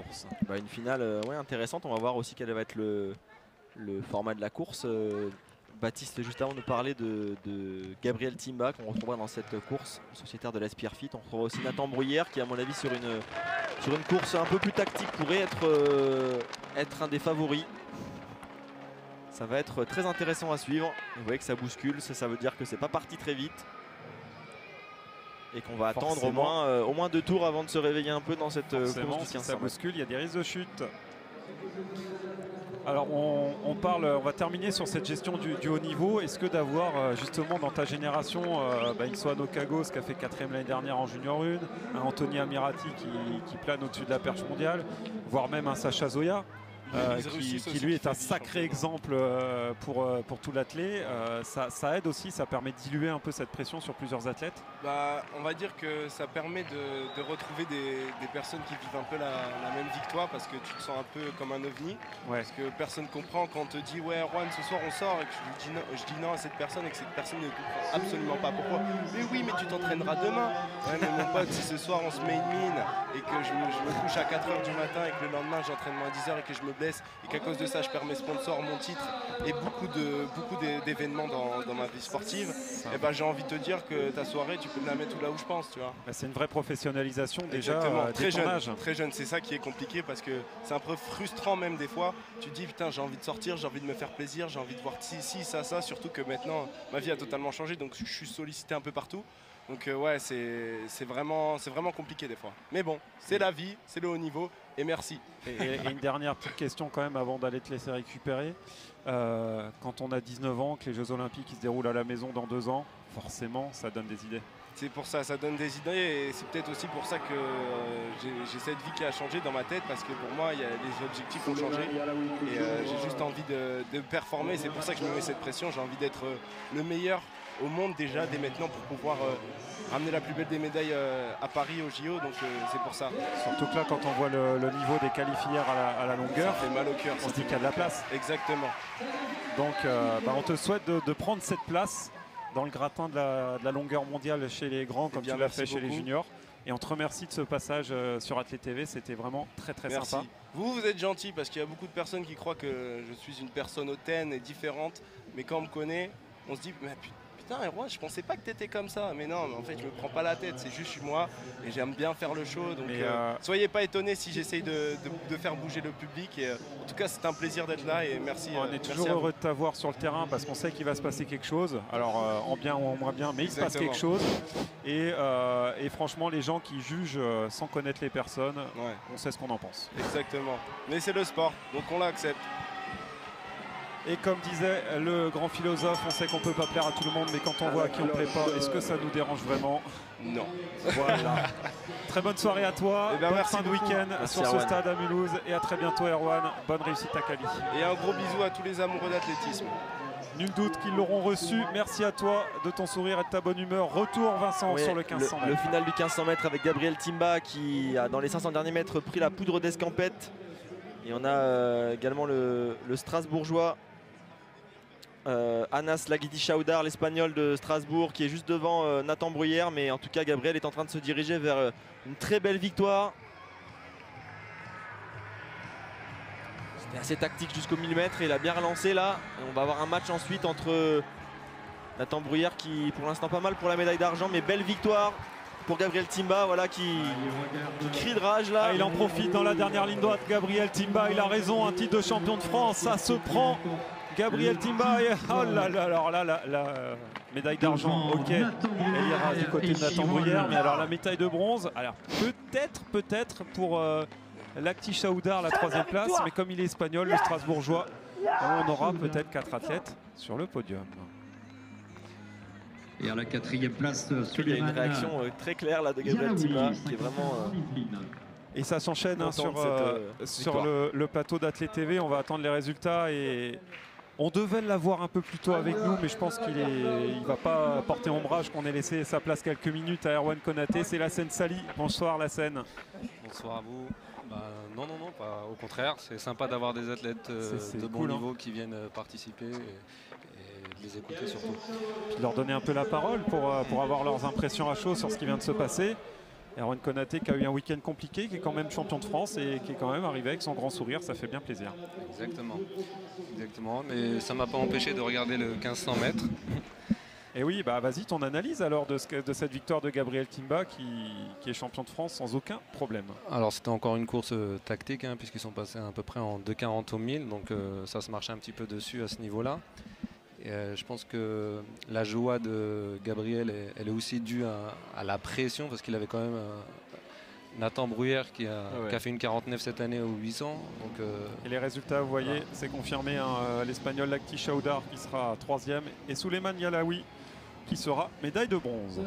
course. Bah, une finale ouais, intéressante. On va voir aussi quel va être le format de la course. Baptiste, juste avant, nous parlait de Gabriel Timba qu'on retrouvera dans cette course, sociétaire de l'Aspire Fit. On retrouvera aussi Nathan Bruyère qui, à mon avis, sur une course un peu plus tactique, pourrait être un des favoris. Ça va être très intéressant à suivre. Vous voyez que ça bouscule, ça veut dire que c'est pas parti très vite. Et qu'on va attendre au moins 2 tours avant de se réveiller un peu dans cette course du 1500 ça bouscule, il y a des risques de chute. Alors on va terminer sur cette gestion du haut niveau. Est-ce que d'avoir justement dans ta génération Ixoano Kagos qui a fait 4e l'année dernière en Junior 1, un Anthony Amirati qui plane au-dessus de la perche mondiale, voire même un Sacha Zoya, qui lui est un sacré exemple pour tout l'athlète. Ça aide aussi, ça permet de diluer un peu cette pression sur plusieurs athlètes. Bah, on va dire que ça permet de retrouver des personnes qui vivent un peu la même victoire, parce que tu te sens un peu comme un ovni. Ouais. Parce que personne comprend quand on te dit ouais Erwan ce soir on sort, et que je dis non à cette personne et que cette personne ne comprend absolument pas pourquoi. Mais oui, mais tu t'entraîneras demain. Ouais, mais mon pote, si ce soir on se met une mine et que je me couche à 4 h du matin et que le lendemain j'entraîne moins 10 h et que je me blesse et qu'à cause de ça je perds mes sponsors, mon titre et beaucoup d'événements dans ma vie sportive, et ben j'ai envie de te dire que ta soirée tu peux me la mettre là où je pense, tu vois. C'est une vraie professionnalisation déjà. Très jeune, c'est ça qui est compliqué, parce que c'est un peu frustrant même des fois. Tu te dis putain, j'ai envie de sortir, j'ai envie de me faire plaisir, j'ai envie de voir ci, ça, surtout que maintenant ma vie a totalement changé, donc je suis sollicité un peu partout. Donc ouais, c'est vraiment compliqué des fois. Mais bon, c'est la vie, c'est le haut niveau, et merci. Et une dernière petite question quand même avant d'aller te laisser récupérer. Quand on a 19 ans, que les Jeux Olympiques ils se déroulent à la maison dans 2 ans, forcément ça donne des idées. C'est pour ça, ça donne des idées, et c'est peut-être aussi pour ça que j'ai cette vie qui a changé dans ma tête, parce que pour moi, les objectifs ont changé et j'ai juste envie de performer. C'est pour ça que je me mets cette pression. J'ai envie d'être le meilleur au monde déjà dès maintenant pour pouvoir ramener la plus belle des médailles à Paris au JO, donc c'est pour ça. Surtout que là, quand on voit le niveau des qualifiés à la longueur, ça fait mal au cœur. On se dit qu'il y a de la place. Exactement. Donc on te souhaite de prendre cette place dans le gratin de la longueur mondiale chez les grands, comme tu l'as fait chez les juniors. Et on te remercie de ce passage sur Athlète TV, c'était vraiment très sympa. Vous êtes gentil, parce qu'il y a beaucoup de personnes qui croient que je suis une personne hautaine et différente, mais quand on me connaît, on se dit mais putain Erwan, je pensais pas que t'étais comme ça. Mais non, mais en fait je me prends pas la tête, c'est juste je suis moi et j'aime bien faire le show, donc soyez pas étonnés si j'essaye de faire bouger le public, et en tout cas c'est un plaisir d'être là, et merci. On est toujours heureux de t'avoir sur le terrain, parce qu'on sait qu'il va se passer quelque chose, alors en bien ou en moins bien, mais il se passe quelque chose, et franchement les gens qui jugent sans connaître les personnes, on sait ce qu'on en pense. Exactement, mais c'est le sport, donc on l'accepte. Et comme disait le grand philosophe, on sait qu'on ne peut pas plaire à tout le monde, mais quand on voit à qui on ne plaît pas, est-ce que ça nous dérange vraiment? Non. Voilà. Très bonne soirée à toi, bonne fin de week-end sur ce stade à Mulhouse, et à très bientôt Erwan, bonne réussite à Cali. Et un gros bisou à tous les amoureux d'athlétisme. Nul doute qu'ils l'auront reçu. Merci à toi de ton sourire et de ta bonne humeur. Retour Vincent sur le 1500 mètres. Le final du 1500 mètres avec Gabriel Timba qui a dans les 500 derniers mètres pris la poudre d'escampette. Et on a également le Strasbourgeois Anas Laguidi Chaudar, l'espagnol de Strasbourg, qui est juste devant Nathan Bruyère. Mais en tout cas Gabriel est en train de se diriger vers une très belle victoire. C'était assez tactique jusqu'au millimètre et il a bien relancé là. Et on va avoir un match ensuite entre Nathan Bruyère qui pour l'instant pas mal pour la médaille d'argent, mais belle victoire pour Gabriel Timba, voilà, qui crie de rage là. Il en profite dans la dernière ligne droite. Gabriel Timba, il a raison, un titre de champion de France, ça se prend. Gabriel Timba, oh là là, alors là, la médaille d'argent, ok, elle ira du côté de Nathan Bruyère, mais alors la médaille de bronze, alors peut-être pour Lacti Chaudar, la 3e place, mais comme il est espagnol, le Strasbourgeois, on aura peut-être 4 athlètes sur le podium. Et à la 4e place, il y a une réaction très claire là de Gabriel Timba, qui est vraiment... Et ça s'enchaîne sur le plateau d'Athlète TV, on va attendre les résultats, et on devait l'avoir un peu plus tôt avec nous, mais je pense qu'il ne va pas porter ombrage qu'on ait laissé sa place quelques minutes à Erwan Konaté. C'est Lassène Sali. Bonsoir Lassène. Bonsoir à vous. Non, pas, au contraire, c'est sympa d'avoir des athlètes de bon niveau qui viennent participer et de les écouter surtout. Puis leur donner un peu la parole pour avoir leurs impressions à chaud sur ce qui vient de se passer. Erwan Konaté qui a eu un week-end compliqué, qui est quand même champion de France et qui est quand même arrivé avec son grand sourire, ça fait bien plaisir. Exactement, exactement. Mais ça ne m'a pas empêché de regarder le 1500 mètres. Et oui, bah vas-y, ton analyse alors de cette victoire de Gabriel Timba qui est champion de France sans aucun problème. Alors c'était encore une course tactique, hein, puisqu'ils sont passés à peu près en 2,40 au 1000, donc ça se marchait un petit peu dessus à ce niveau-là. Et je pense que la joie de Gabriel, elle est aussi due à la pression, parce qu'il avait quand même Nathan Bruyère qui a fait une 49 cette année au 800. Donc, et les résultats, vous voyez, c'est confirmé, hein, l'Espagnol Lacti Chaudar qui sera 3e et Souleymane Yalaoui qui sera médaille de bronze.